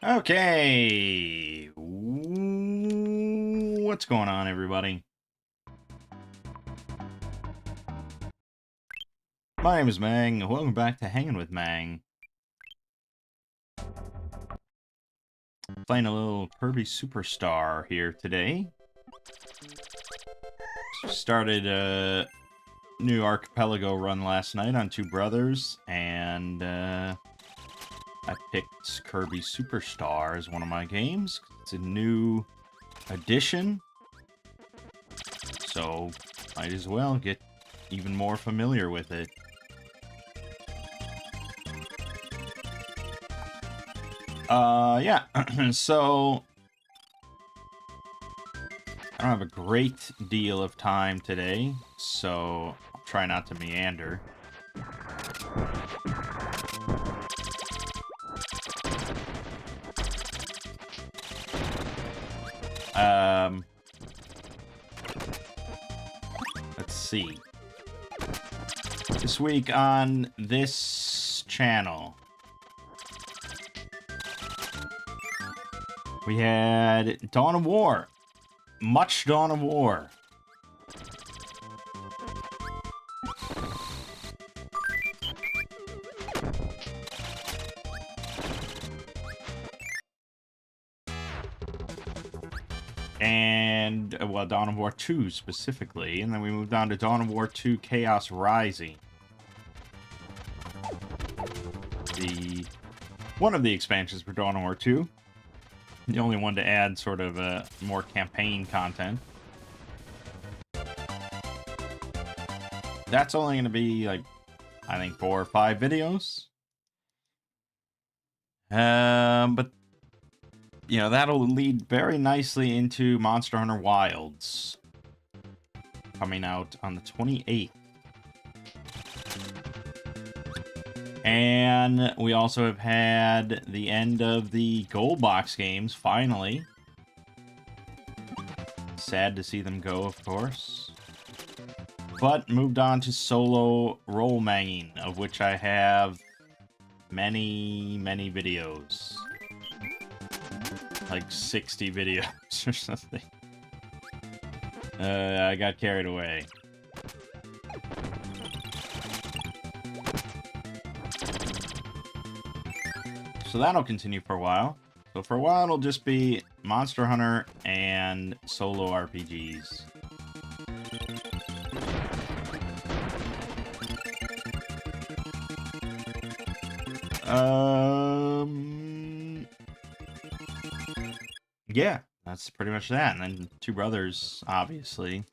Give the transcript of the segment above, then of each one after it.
Okay. What's going on, everybody? My name is Mangg. Welcome back to Hanging with Mangg. Playing a little Kirby Superstar here today. Started a new archipelago run last night on Two Brothers, and I picked Kirby Superstar as one of my games. It's a new addition, so might as well get even more familiar with it. Yeah, so I don't have a great deal of time today, so I'll try not to meander. Let's see. This week on this channel, we had Dawn of War. Much Dawn of War. And, well, Dawn of War 2 specifically. And then we moved on to Dawn of War 2 Chaos Rising. One of the expansions for Dawn of War 2. The only one to add sort of more campaign content. That's only going to be, like, I think 4 or 5 videos. But, you know, that'll lead very nicely into Monster Hunter Wilds. Coming out on the 28th. And we also have had the end of the Gold Box games, finally. Sad to see them go, of course. But moved on to solo role manging, of which I have many, many videos. Like 60 videos or something. I got carried away. So that'll continue for a while. So for a while, it'll just be Monster Hunter and solo RPGs. Yeah, that's pretty much that. And then Two Brothers, obviously.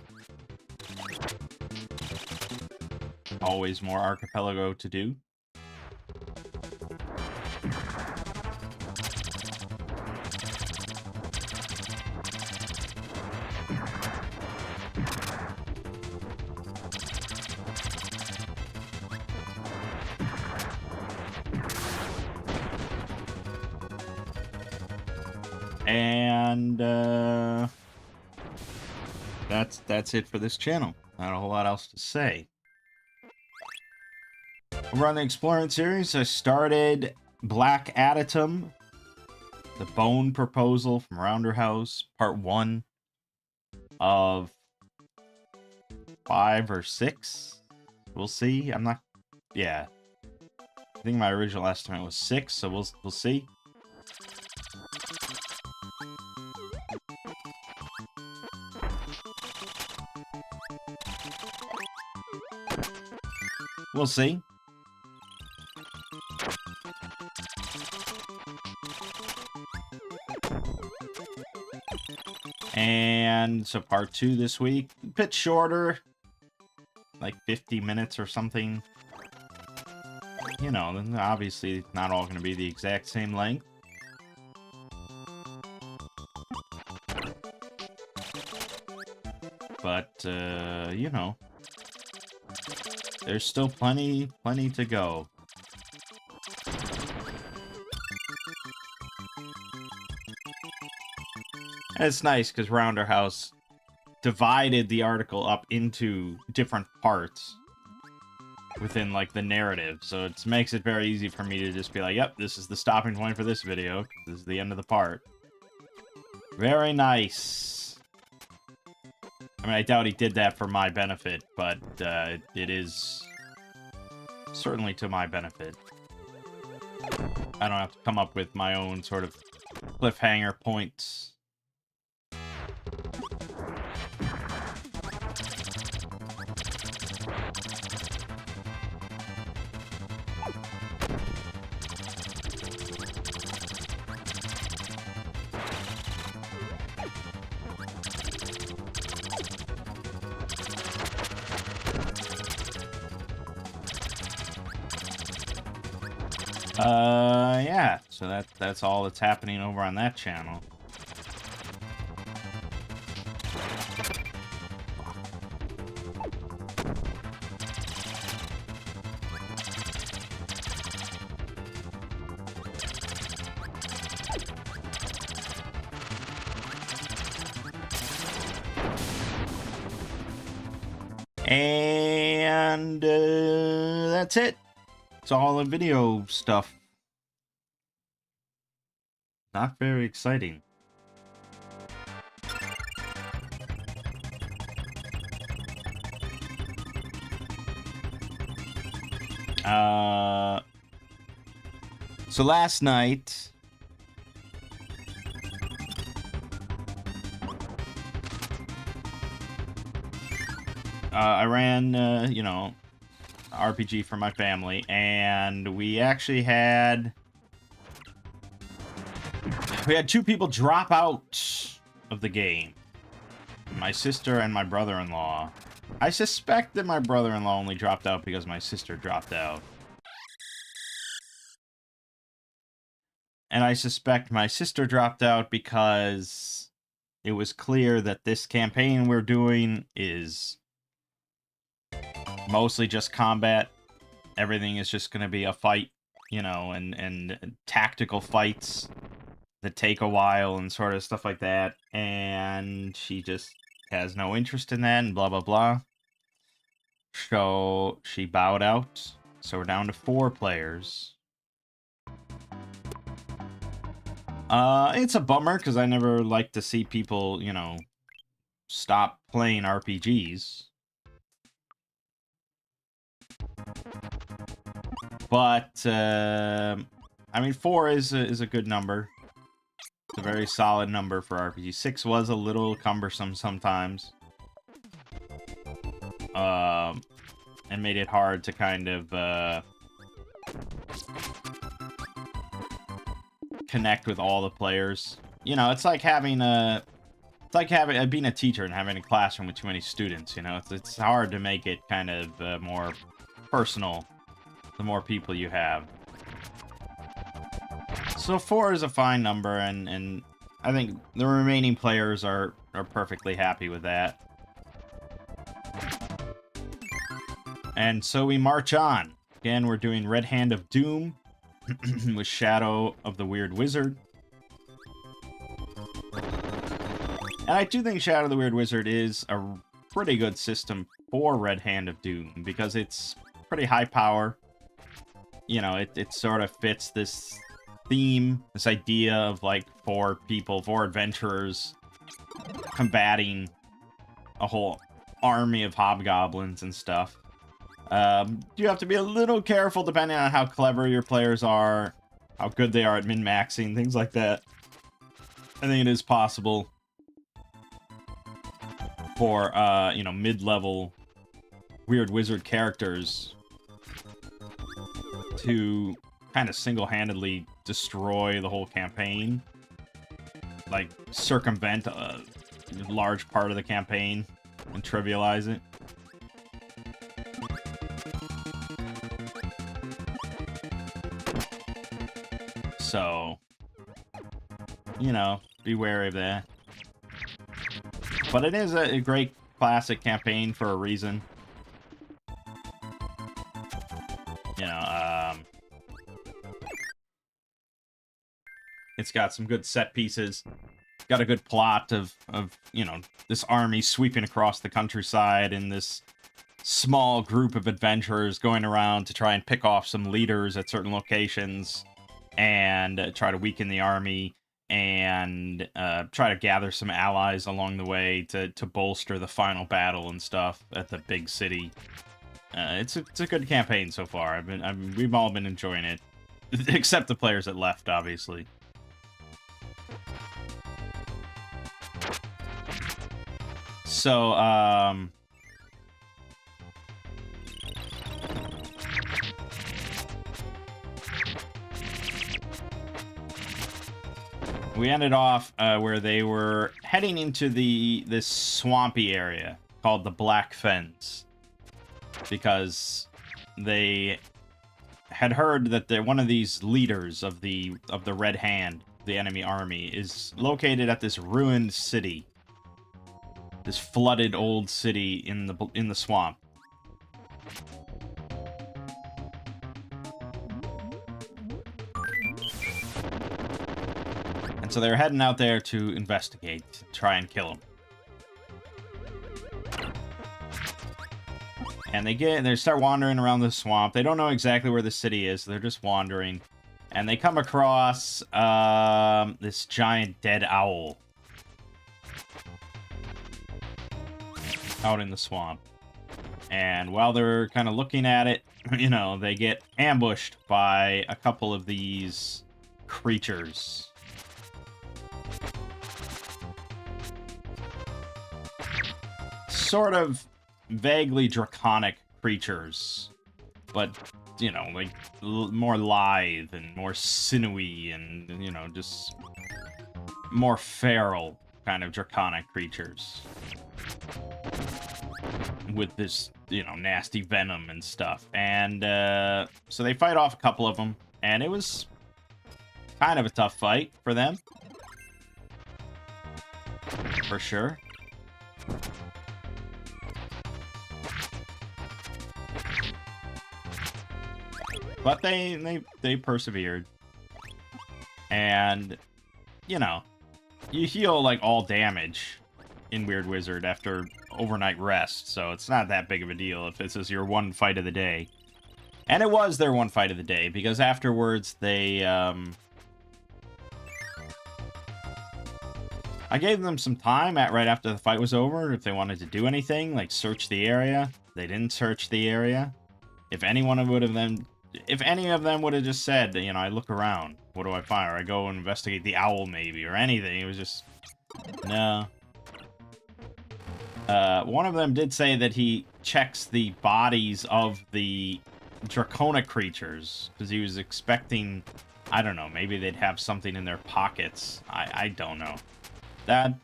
Always more archipelago to do. And that's it for this channel. Not a whole lot else to say. Over on the Exploring series, I started Black Adatum, the Bone Proposal from Rounder House, part 1 of 5 or 6. We'll see. I'm not. Yeah, I think my original estimate was 6, so we'll see. We'll see. And so part 2 this week, a bit shorter, like 50 minutes or something. You know, obviously it's not all going to be the exact same length. But, you know, there's still plenty to go. And it's nice because Rounder House divided the article up into different parts. within, like, the narrative. So it makes it very easy for me to just be like, yep, this is the stopping point for this video. This is the end of the part. Very nice. I mean, I doubt he did that for my benefit, but it is certainly to my benefit. I don't have to come up with my own sort of cliffhanger points. Yeah, so that's all that's happening over on that channel. And that's it. It's all the video stuff. Not very exciting. So last night, I ran, you know, RPG for my family, and we actually had two people drop out of the game. My sister and my brother-in-law. I suspect that my brother-in-law only dropped out because my sister dropped out. And I suspect my sister dropped out because it was clear that this campaign we're doing is mostly just combat. Everything is just going to be a fight, you know, and tactical fights that take a while and sort of stuff like that. And she just has no interest in that and blah, blah, blah. So she bowed out. So we're down to 4 players. It's a bummer because I never like to see people, you know, stop playing RPGs. But, I mean, 4 is a good number. It's a very solid number for RPG. 6 was a little cumbersome sometimes. And made it hard to kind of, connect with all the players. You know, it's like having a... It's like being a teacher and having a classroom with too many students, you know? It's hard to make it kind of more personal the more people you have. So 4 is a fine number, and I think the remaining players are perfectly happy with that. And so we march on. Again, we're doing Red Hand of Doom with Shadow of the Weird Wizard. And I do think Shadow of the Weird Wizard is a pretty good system for Red Hand of Doom, because it's pretty high power. You know, it sort of fits this theme, this idea of, like, 4 adventurers combating a whole army of hobgoblins and stuff. You have to be a little careful depending on how clever your players are, how good they are at min-maxing, things like that. I think it is possible for, you know, mid-level Weird Wizard characters to kind of single-handedly destroy the whole campaign. Like, circumvent a large part of the campaign and trivialize it. So, you know, be wary of that. But it is a great classic campaign for a reason. You know, it's got some good set pieces. Got a good plot of, you know, this army sweeping across the countryside in this small group of adventurers going around to try and pick off some leaders at certain locations and try to weaken the army and try to gather some allies along the way to bolster the final battle and stuff at the big city. It's a good campaign so far. We've all been enjoying it, except the players that left, obviously. So, we ended off where they were heading into this swampy area called the Black Fens, because they had heard that one of these leaders of the Red Hand, the enemy army, is located at this ruined city, this flooded old city in the swamp. And so they're heading out there to investigate, to try and kill him. And they start wandering around the swamp. They don't know exactly where the city is. They're just wandering. And they come across this giant dead owl out in the swamp. And while they're kind of looking at it, you know, they get ambushed by a couple of these creatures. Sort of vaguely draconic creatures, but, you know, like more lithe and more sinewy and, you know, just more feral kind of draconic creatures with this, you know, nasty venom and stuff. And so they fight off a couple of them, and it was kind of a tough fight for them, for sure. But they persevered. And, you know, you heal, like, all damage in Weird Wizard after overnight rest, so it's not that big of a deal if this is your one fight of the day. And it was their one fight of the day, because afterwards they, I gave them some time right after the fight was over, if they wanted to do anything, like search the area. They didn't search the area. If any of them would have just said, you know, I look around, what do I find? Or I go and investigate the owl, maybe, or anything. It was just, no. One of them did say that he checks the bodies of the draconic creatures, because he was expecting, I don't know, maybe they'd have something in their pockets. I don't know. That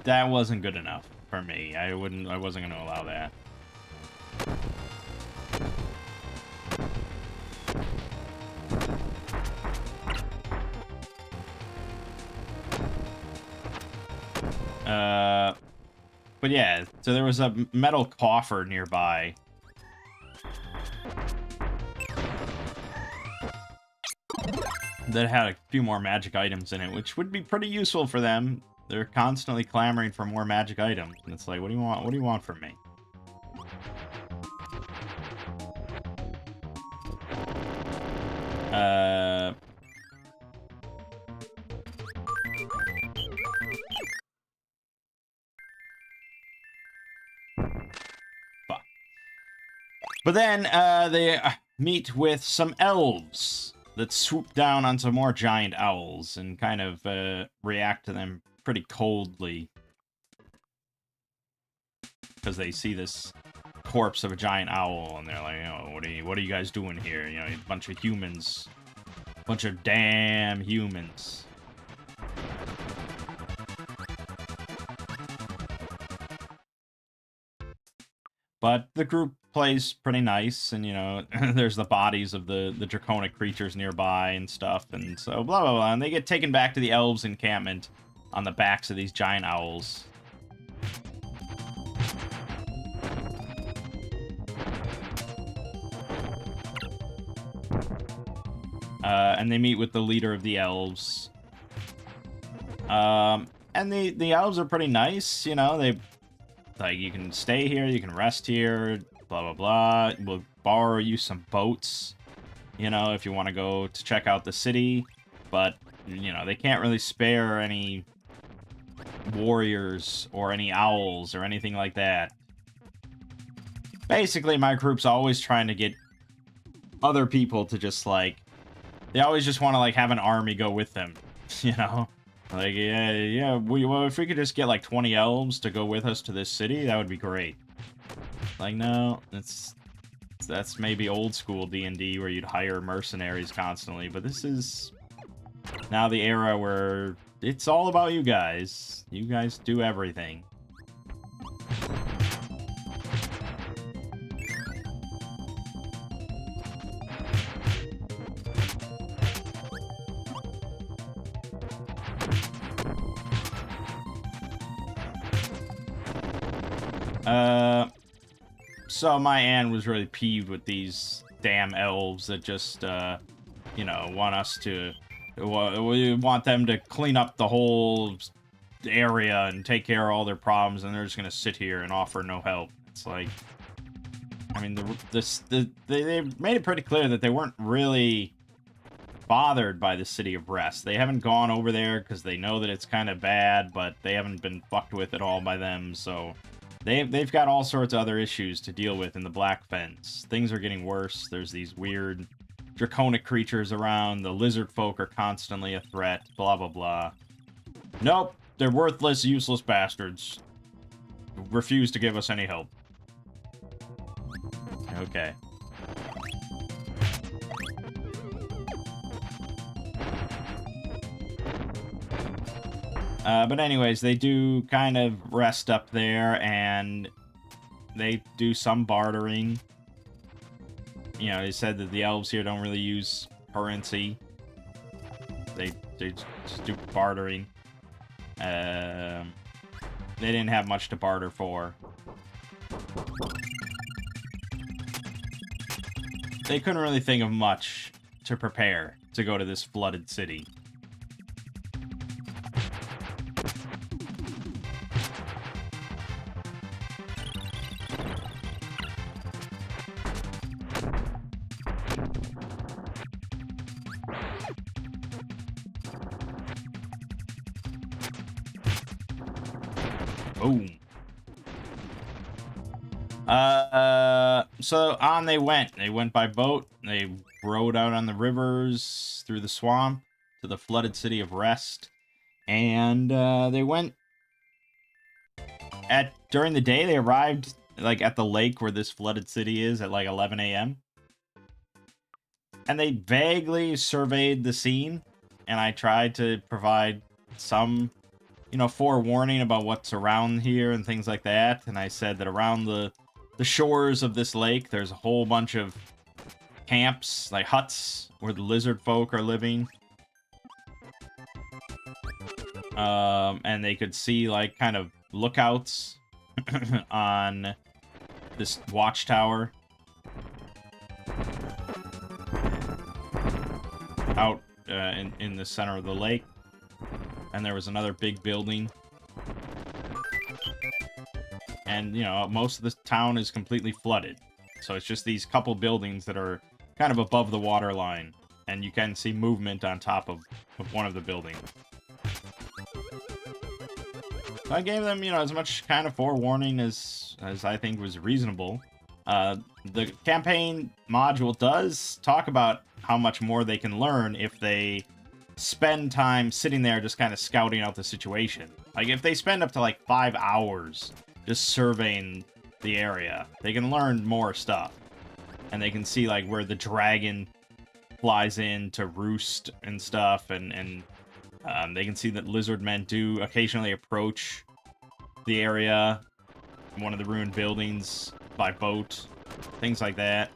wasn't good enough for me. I wasn't going to allow that. But yeah, so there was a metal coffer nearby. That had a few more magic items in it, which would be pretty useful for them. They're constantly clamoring for more magic items, and it's like, what do you want? What do you want from me? But then they meet with some elves that swoop down on some more giant owls and kind of react to them pretty coldly, because they see this corpse of a giant owl and they're like, oh, what are you guys doing here? You know, a bunch of humans, bunch of damn humans. But the group plays pretty nice, and, you know, there's the bodies of the draconic creatures nearby and stuff, and so blah, blah, blah. And they get taken back to the elves' encampment on the backs of these giant owls. And they meet with the leader of the elves. And the elves are pretty nice, you know, Like, you can stay here, you can rest here, blah, blah, blah. We'll borrow you some boats, you know, if you want to go to check out the city. But, you know, they can't really spare any warriors or any owls or anything like that. Basically, my group's always trying to get other people to just, like, they always just want to, like, have an army go with them, you know? Like, yeah, well, if we could just get, like, 20 elves to go with us to this city, that would be great. Like, no, that's maybe old school D&D where you'd hire mercenaries constantly, but this is now the era where it's all about you guys. You guys do everything. So my aunt was really peeved with these damn elves that just, you know, want us to, we want them to clean up the whole area and take care of all their problems, and they're just gonna sit here and offer no help. It's like, I mean, they made it pretty clear that they weren't really bothered by the City of Rest. They haven't gone over there because they know that it's kind of bad, but they haven't been fucked with at all by them, so they've got all sorts of other issues to deal with in the Black Fence. Things are getting worse. There's these weird draconic creatures around. The lizard folk are constantly a threat. Blah, blah, blah. Nope. They're worthless, useless bastards. Refuse to give us any help. Okay. But anyways, they do kind of rest up there, and they do some bartering. You know, they said that the elves here don't really use currency. They just do bartering. They didn't have much to barter for. They couldn't really think of much to prepare to go to this flooded city. Boom. So on they went. They went by boat. They rode out on the rivers, through the swamp, to the flooded city of Rest. And, they went during the day, they arrived, like, at the lake where this flooded city is at, like, 11 a.m. And they vaguely surveyed the scene, and I tried to provide some, you know, forewarning about what's around here and things like that. And I said that around the shores of this lake, there's a whole bunch of camps, like huts, where the lizard folk are living. And they could see, like, kind of lookouts on this watchtower out in the center of the lake. And there was another big building. And, you know, most of the town is completely flooded. So it's just these couple buildings that are kind of above the water line. And you can see movement on top of one of the buildings. So I gave them, you know, as much kind of forewarning as I think was reasonable. The campaign module does talk about how much more they can learn if they spend time sitting there just kind of scouting out the situation. Like, if they spend up to, like, 5 hours just surveying the area, they can learn more stuff. And they can see, like, where the dragon flies in to roost and stuff, and they can see that lizard men do occasionally approach the area, one of the ruined buildings, by boat, things like that.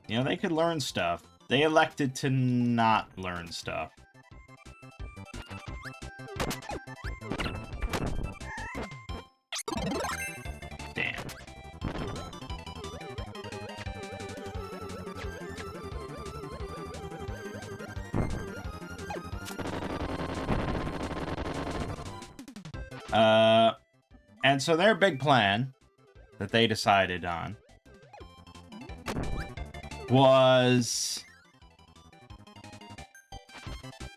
You know, they could learn stuff. They elected to not learn stuff. Damn. And so their big plan that they decided on was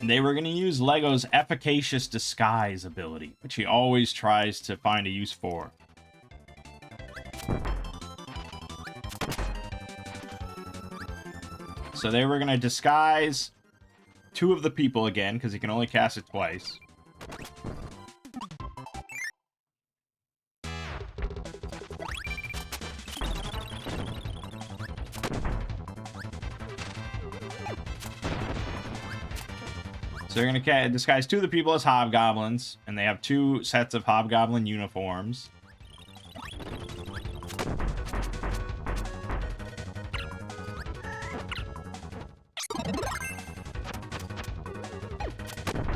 they were going to use Lego's efficacious disguise ability, which he always tries to find a use for. So they were going to disguise 2 of the people again, because he can only cast it twice. So they're going to disguise 2 of the people as hobgoblins, and they have 2 sets of hobgoblin uniforms.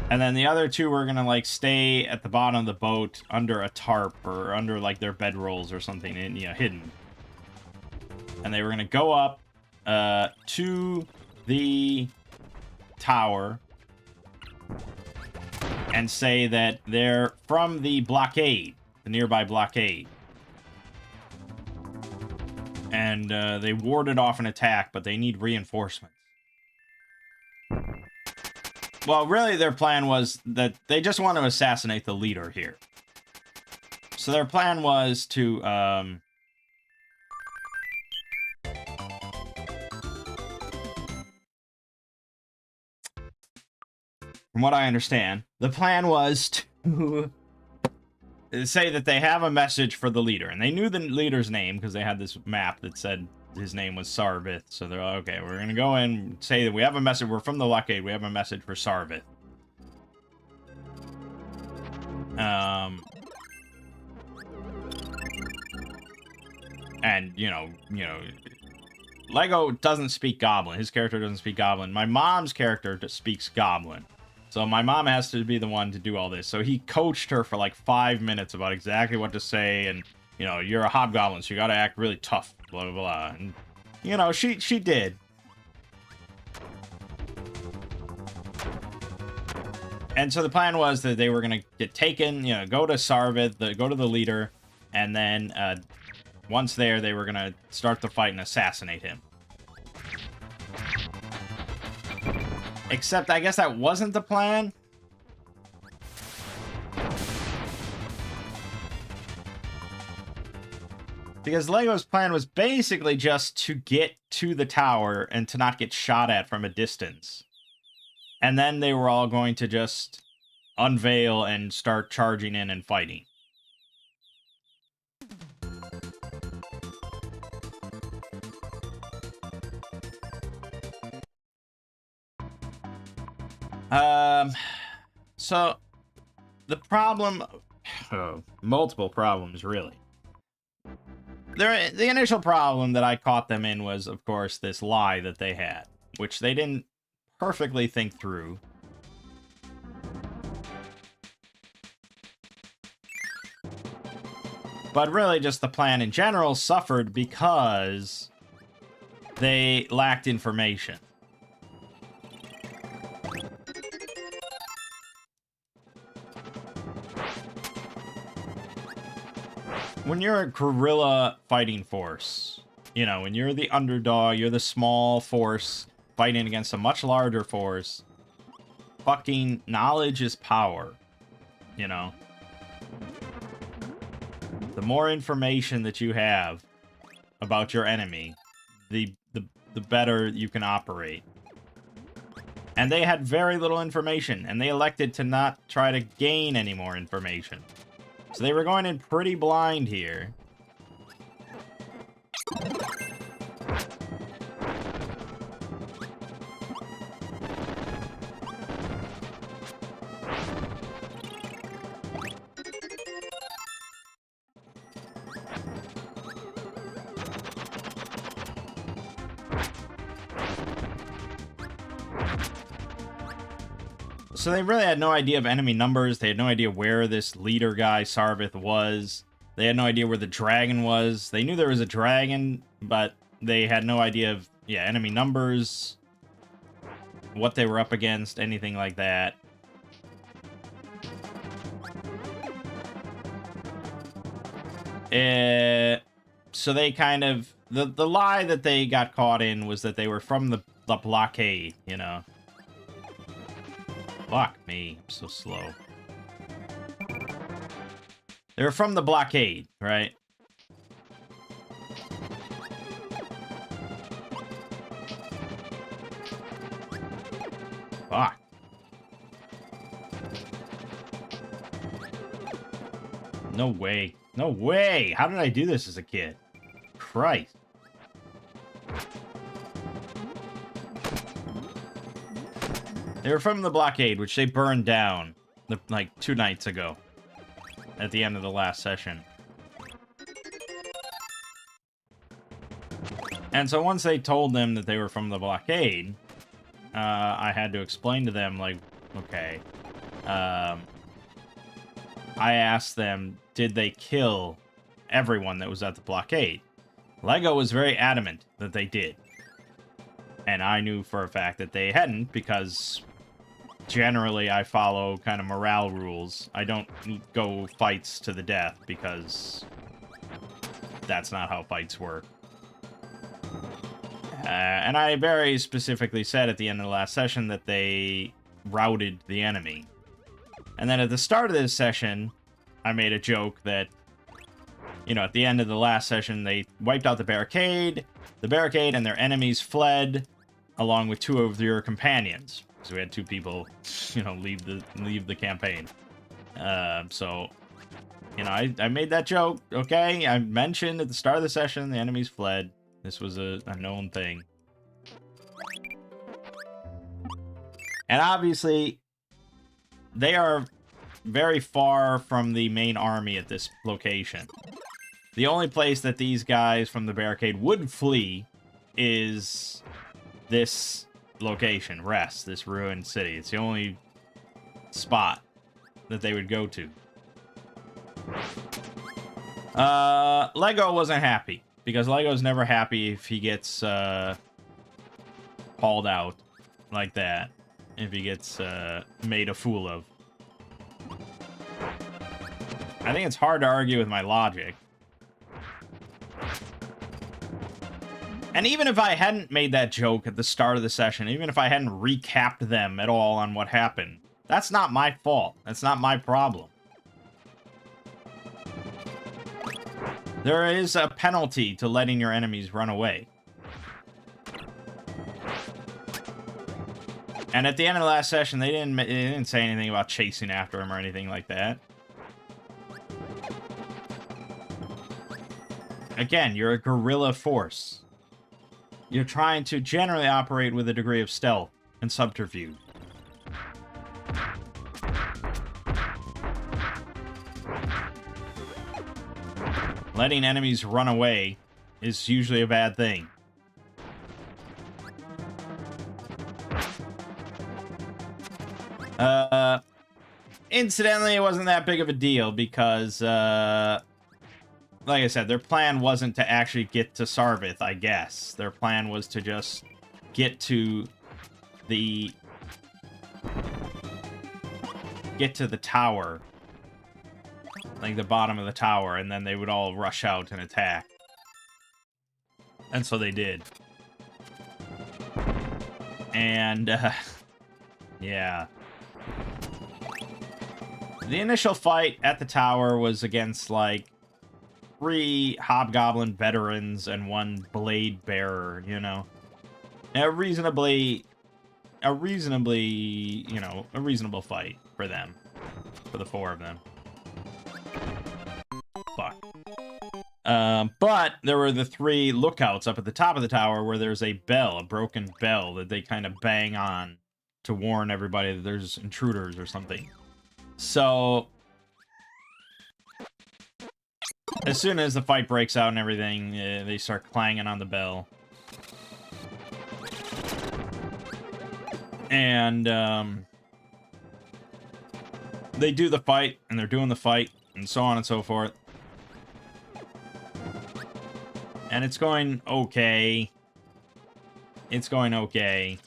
And then the other 2 were gonna, like, stay at the bottom of the boat under a tarp or under, like, their bedrolls or something, and, you know, hidden. And they were gonna go up to the tower and say that they're from the blockade, the nearby blockade. And they warded off an attack, but they need reinforcements. Well, really, their plan was that they just want to assassinate the leader here. So their plan was to, from what I understand, the plan was to say that they have a message for the leader. And they knew the leader's name because they had this map that said his name was Sarvith. So they're like, okay, we're going to go in and say that we have a message. We're from the blockade. We have a message for Sarvith. And, you know, Lego doesn't speak Goblin. His character doesn't speak Goblin. My mom's character speaks Goblin. So my mom has to be the one to do all this. So he coached her for like 5 minutes about exactly what to say. And, you know, you're a hobgoblin, so you got to act really tough, blah, blah, blah. And, you know, she did. And so the plan was that they were going to get taken, you know, go to Sarvith, go to the leader, and then once there, they were going to start the fight and assassinate him. Except, I guess that wasn't the plan. Because Lego's plan was basically just to get to the tower and to not get shot at from a distance. And then they were all going to just unveil and start charging in and fighting. So the problem, multiple problems really. The initial problem that I caught them in was, of course, this lie that they had, which they didn't perfectly think through. But really, just the plan in general suffered because they lacked information. When you're a guerrilla fighting force, you know, when you're the underdog, you're the small force fighting against a much larger force, fucking knowledge is power, you know? The more information that you have about your enemy, the better you can operate. And they had very little information, and they elected to not try to gain any more information. So they were going in pretty blind here. So they really had no idea of enemy numbers. They had no idea where this leader guy, Sarvith, was. They had no idea where the dragon was. They knew there was a dragon, but they had no idea of, yeah, enemy numbers, what they were up against, anything like that. So they kind of... The lie that they got caught in was that they were from the blockade, you know. Fuck me, I'm so slow. They were from the blockade, right? Fuck. No way. No way! How did I do this as a kid? Christ. They were from the blockade, which they burned down, like, 2 nights ago. At the end of the last session. And so once they told them that they were from the blockade, I had to explain to them, like, okay. I asked them, did they kill everyone that was at the blockade? Lego was very adamant that they did. And I knew for a fact that they hadn't, because generally I follow kind of morale rules. I don't go fights to the death, because that's not how fights work. And I very specifically said at the end of the last session that they routed the enemy. And then at the start of this session, I made a joke that, you know, at the end of the last session, they wiped out the barricade and their enemies fled, along with 2 of your companions. So we had 2 people, you know, leave the campaign. So, you know, I made that joke, okay? I mentioned at the start of the session, the enemies fled. This was a known thing. And obviously, they are very far from the main army at this location. The only place that these guys from the barricade would flee is this location, Rest, this ruined city. It's the only spot that they would go to. Lego wasn't happy, because Lego's never happy if he gets hauled out like that, if he gets made a fool of. I think it's hard to argue with my logic. And even if I hadn't made that joke at the start of the session, even if I hadn't recapped them at all on what happened, that's not my fault. That's not my problem. There is a penalty to letting your enemies run away. And at the end of the last session, they didn't say anything about chasing after him or anything like that. Again, you're a guerrilla force. You're trying to generally operate with a degree of stealth and subterfuge. Letting enemies run away is usually a bad thing. Incidentally, it wasn't that big of a deal because, like I said, their plan wasn't to actually get to Sarvith, I guess. Their plan was to just get to the tower. Like the bottom of the tower, and then they would all rush out and attack. And so they did. And, yeah. The initial fight at the tower was against, like, 3 Hobgoblin veterans and 1 Blade Bearer, you know? A reasonably, you know, a reasonable fight for them. For the 4 of them. Fuck. But there were the 3 lookouts up at the top of the tower where there's a bell, a broken bell that they kind of bang on to warn everybody that there's intruders or something. So, as soon as the fight breaks out and everything, they start clanging on the bell. And, they do the fight, and they're doing the fight, and so on and so forth. And it's going okay. It's going okay.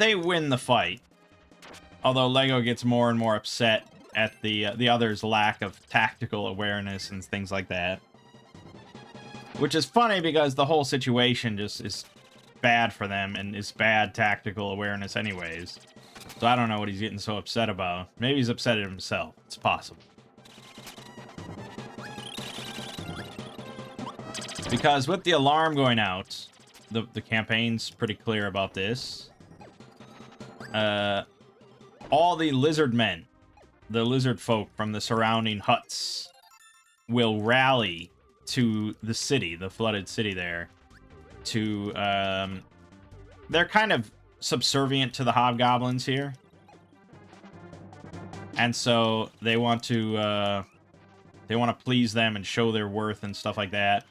they win the fight. Although Lego gets more and more upset at the other's lack of tactical awareness and things like that. Which is funny because the whole situation just is bad for them and is bad tactical awareness anyways. So I don't know what he's getting so upset about. Maybe he's upset at himself. It's possible. Because with the alarm going out, the campaign's pretty clear about this. All the lizard men, the lizard folk from the surrounding huts, will rally to the city, the flooded city there, to, they're kind of subservient to the hobgoblins here. And so they want to please them and show their worth and stuff like that.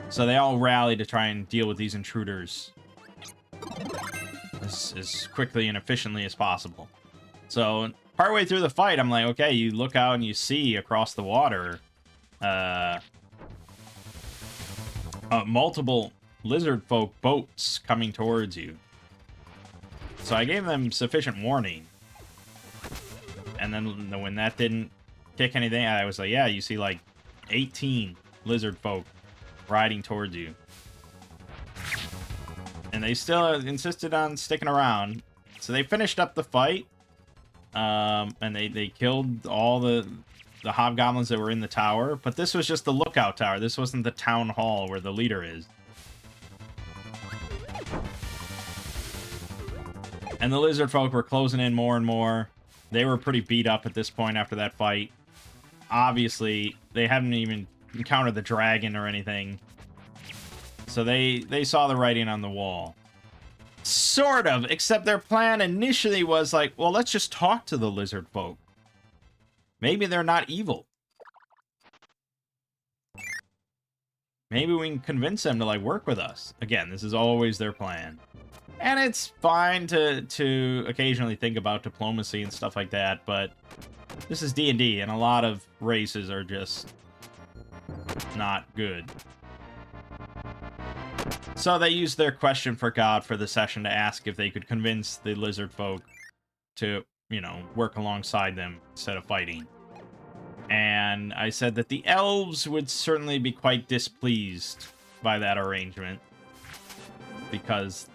So they all rally to try and deal with these intruders as quickly and efficiently as possible. So partway through the fight, I'm like, okay, you look out and you see across the water multiple lizard folk boats coming towards you. So I gave them sufficient warning. And then when that didn't kick anything, I was like, yeah, you see like 18 lizard folk riding towards you. And they still insisted on sticking around. So they finished up the fight. And they killed all the hobgoblins that were in the tower. But this was just the lookout tower. This wasn't the town hall where the leader is. And the lizard folk were closing in more and more. They were pretty beat up at this point after that fight. Obviously, they hadn't even encountered the dragon or anything. So they saw the writing on the wall. Sort of, except their plan initially was like, well, let's just talk to the lizard folk. Maybe they're not evil. Maybe we can convince them to, like, work with us. Again, this is always their plan. And it's fine to occasionally think about diplomacy and stuff like that, but this is D&D, and a lot of races are just not good. So they used their question for God for the session to ask if they could convince the lizard folk to, you know, work alongside them instead of fighting. And I said that the elves would certainly be quite displeased by that arrangement, because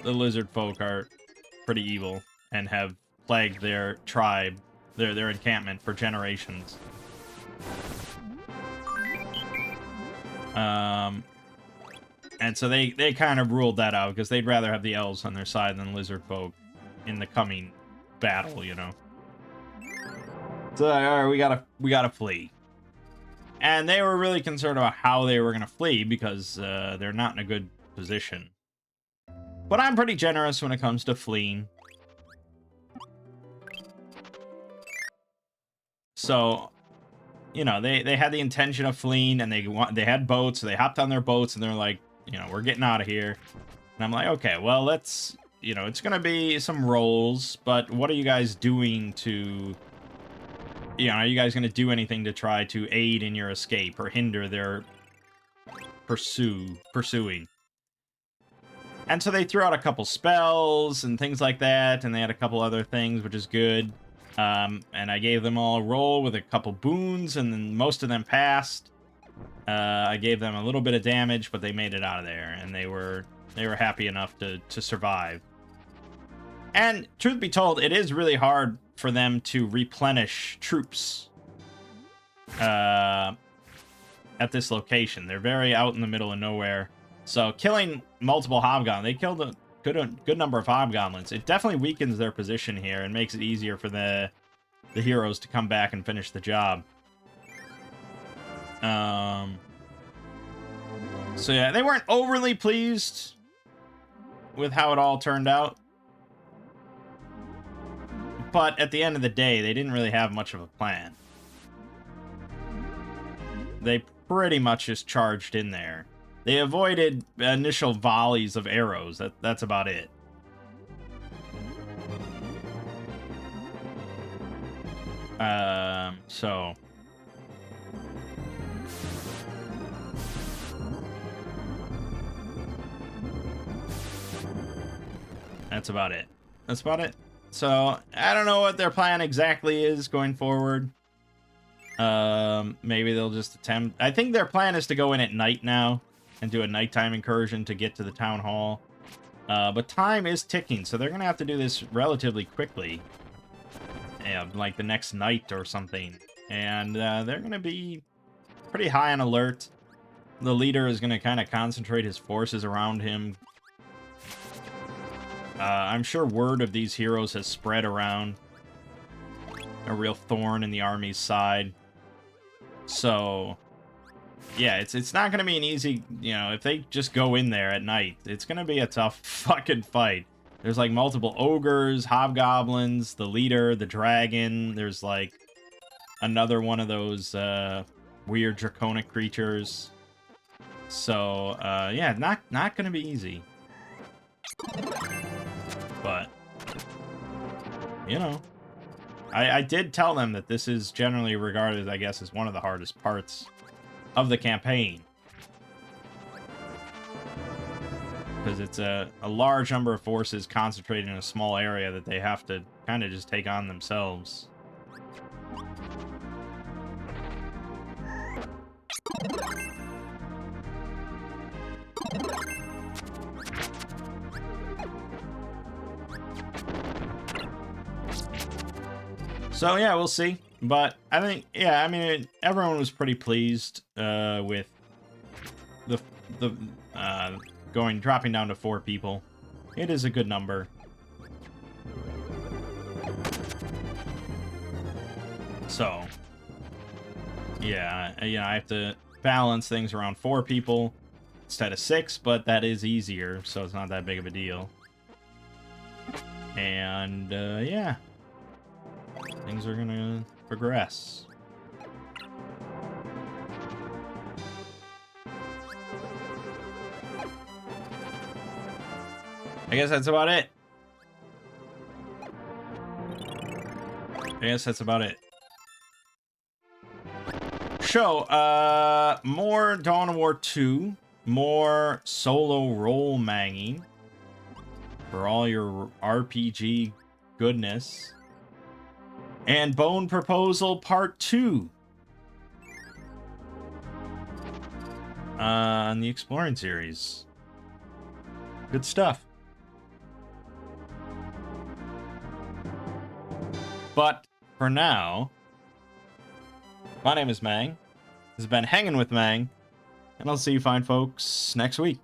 the lizard folk are pretty evil and have plagued their tribe, their encampment for generations. And so they kind of ruled that out, because they'd rather have the elves on their side than lizard folk in the coming battle, you know. So, all right, we gotta flee. And they were really concerned about how they were gonna flee, because they're not in a good position. But I'm pretty generous when it comes to fleeing. So, you know, they had the intention of fleeing, and they had boats, so they hopped on their boats, and they're like, you know, we're getting out of here. And I'm like, okay, well, let's, you know, it's gonna be some rolls, but what are you guys doing to, you know, are you guys gonna do anything to try to aid in your escape or hinder their pursuing? And so they threw out a couple spells and things like that, and they had a couple other things, which is good. And I gave them all a roll with a couple boons, and then most of them passed. I gave them a little bit of damage, but they made it out of there, and they were happy enough to survive. And truth be told, it is really hard for them to replenish troops at this location. They're very out in the middle of nowhere. So killing multiple hobgoblins, they killed a good number of hobgoblins. It definitely weakens their position here and makes it easier for the heroes to come back and finish the job. So yeah, they weren't overly pleased with how it all turned out. But at the end of the day, they didn't really have much of a plan. They pretty much just charged in there. They avoided initial volleys of arrows. That's about it. that's about it. That's about it. So, I don't know what their plan exactly is going forward. Maybe they'll just attempt... I think their plan is to go in at night now and do a nighttime incursion to get to the town hall. But time is ticking, so they're going to have to do this relatively quickly. Like the next night or something. And they're going to be pretty high on alert. The leader is going to kind of concentrate his forces around him. I'm sure word of these heroes has spread around. A real thorn in the army's side. So, yeah, it's not going to be an easy, you know, if they just go in there at night, it's going to be a tough fucking fight. There's, like, multiple ogres, hobgoblins, the leader, the dragon. There's, like, another one of those weird draconic creatures. So, yeah, not going to be easy. But, you know, I did tell them that this is generally regarded, I guess, as one of the hardest parts of the campaign. Because it's a large number of forces concentrated in a small area that they have to kind of just take on themselves. So, yeah, we'll see. But I think, yeah, I mean, everyone was pretty pleased with dropping down to 4 people. It is a good number. So, yeah, you know, I have to balance things around 4 people instead of 6, but that is easier, so it's not that big of a deal. And, yeah. Things are gonna progress. I guess that's about it. So, more Dawn of War 2, more solo role manging for all your RPG goodness. And Bone Proposal Part 2 on the Exploring series. Good stuff. But for now, my name is Mangg. This has been Hanging with Mangg, and I'll see you fine folks next week.